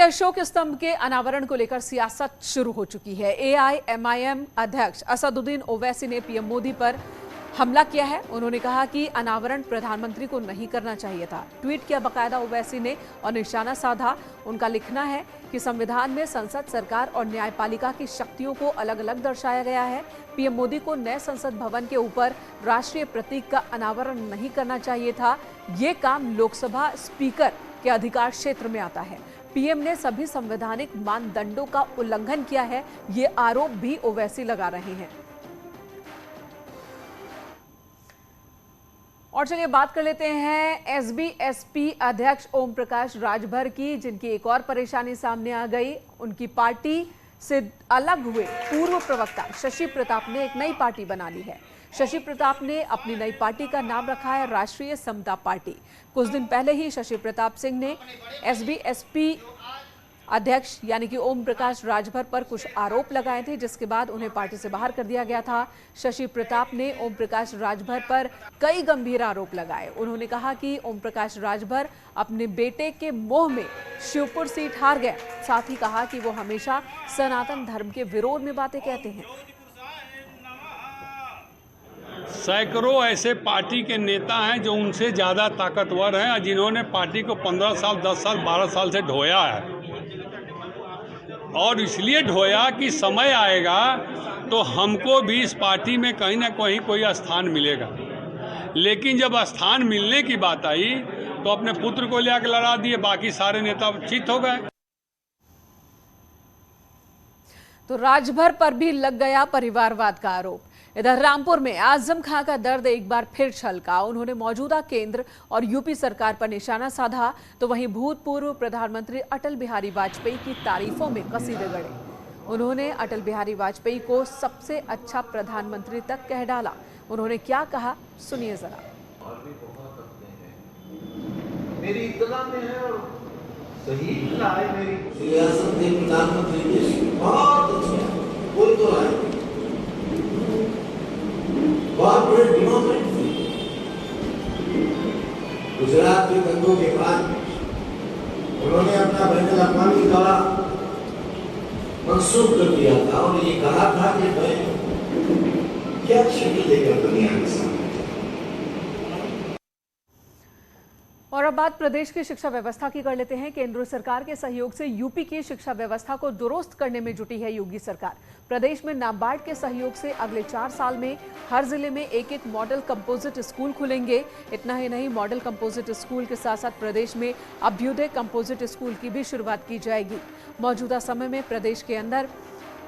अशोक स्तंभ के अनावरण को लेकर सियासत शुरू हो चुकी है। एआईएमआईएम अध्यक्ष असदुद्दीन ओवैसी ने पीएम मोदी पर हमला किया है। उन्होंने कहा कि अनावरण प्रधानमंत्री को नहीं करना चाहिए था। ट्वीट किया बाकायदा ओवैसी ने और निशाना साधा। उनका लिखना है कि संविधान में संसद, सरकार और न्यायपालिका की शक्तियों को अलग अलग दर्शाया गया है। पीएम मोदी को नए संसद भवन के ऊपर राष्ट्रीय प्रतीक का अनावरण नहीं करना चाहिए था। ये काम लोकसभा स्पीकर के अधिकार क्षेत्र में आता है। पीएम ने सभी संवैधानिक मानदंडों का उल्लंघन किया है, ये आरोप भी ओवैसी लगा रहे हैं। और चलिए बात कर लेते हैं एसबीएसपी अध्यक्ष ओम प्रकाश राजभर की, जिनकी एक और परेशानी सामने आ गई। उनकी पार्टी से अलग हुए पूर्व प्रवक्ता शशि प्रताप ने एक नई पार्टी बना ली है। शशि प्रताप ने अपनी नई पार्टी का नाम रखा है राष्ट्रीय समता पार्टी। कुछ दिन पहले ही शशि प्रताप सिंह ने एसबीएसपी अध्यक्ष यानी कि ओम प्रकाश राजभर पर कुछ आरोप लगाए थे, जिसके बाद उन्हें पार्टी से बाहर कर दिया गया था। शशि प्रताप ने ओम प्रकाश राजभर पर कई गंभीर आरोप लगाए। उन्होंने कहा कि ओम प्रकाश राजभर अपने बेटे के मोह में शिवपुर सीट हार गए। साथ ही कहा कि वो हमेशा सनातन धर्म के विरोध में बातें कहते हैं। सैकड़ों ऐसे पार्टी के नेता हैं जो उनसे ज़्यादा ताकतवर हैं और जिन्होंने पार्टी को 15 साल, 10 साल, 12 साल से ढोया है। और इसलिए ढोया कि समय आएगा तो हमको भी इस पार्टी में कहीं ना कहीं कोई स्थान मिलेगा। लेकिन जब स्थान मिलने की बात आई तो अपने पुत्र को ले आकर लड़ा दिए, बाकी सारे नेता चित हो गए। तो राजभर पर भी लग गया परिवारवाद का आरोप। इधर रामपुर में आजम खां का दर्द एक बार फिर छलका। उन्होंने मौजूदा केंद्र और यूपी सरकार पर निशाना साधा, तो वहीं भूतपूर्व प्रधानमंत्री अटल बिहारी वाजपेयी की तारीफों में कसीदे गढ़े। उन्होंने अटल बिहारी वाजपेयी को सबसे अच्छा प्रधानमंत्री तक कह डाला। उन्होंने क्या कहा, सुनिए जरा। मेरी इत्तला में है और सही इत्तला है मेरी। रियासत में प्रधानमंत्री बहुत अच्छा बोल तो है, बहुत बड़े डेमोक्रेट थे। गुजरात के दंगों के बाद उन्होंने अपना बैनुल अक़वामी दौरा मंसूख कर दिया था और ये कहा था कि मैं क्या शक्ल लेकर दुनिया के सामने। और अब बात प्रदेश की शिक्षा व्यवस्था की कर लेते हैं। केंद्र सरकार के सहयोग से यूपी की शिक्षा व्यवस्था को दुरुस्त करने में जुटी है योगी सरकार। प्रदेश में नाबार्ड के सहयोग से अगले 4 साल में हर जिले में एक मॉडल कंपोजिट स्कूल खुलेंगे। इतना ही नहीं, मॉडल कंपोजिट स्कूल के साथ साथ प्रदेश में अभ्युदय कंपोजिट स्कूल की भी शुरुआत की जाएगी। मौजूदा समय में प्रदेश के अंदर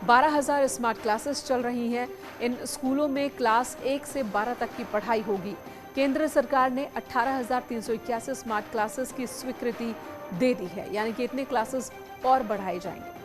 12,000 स्मार्ट क्लासेस चल रही हैं। इन स्कूलों में क्लास 1 से 12 तक की पढ़ाई होगी। केंद्र सरकार ने 18,381 स्मार्ट क्लासेस की स्वीकृति दे दी है, यानी कि इतने क्लासेस और बढ़ाए जाएंगे।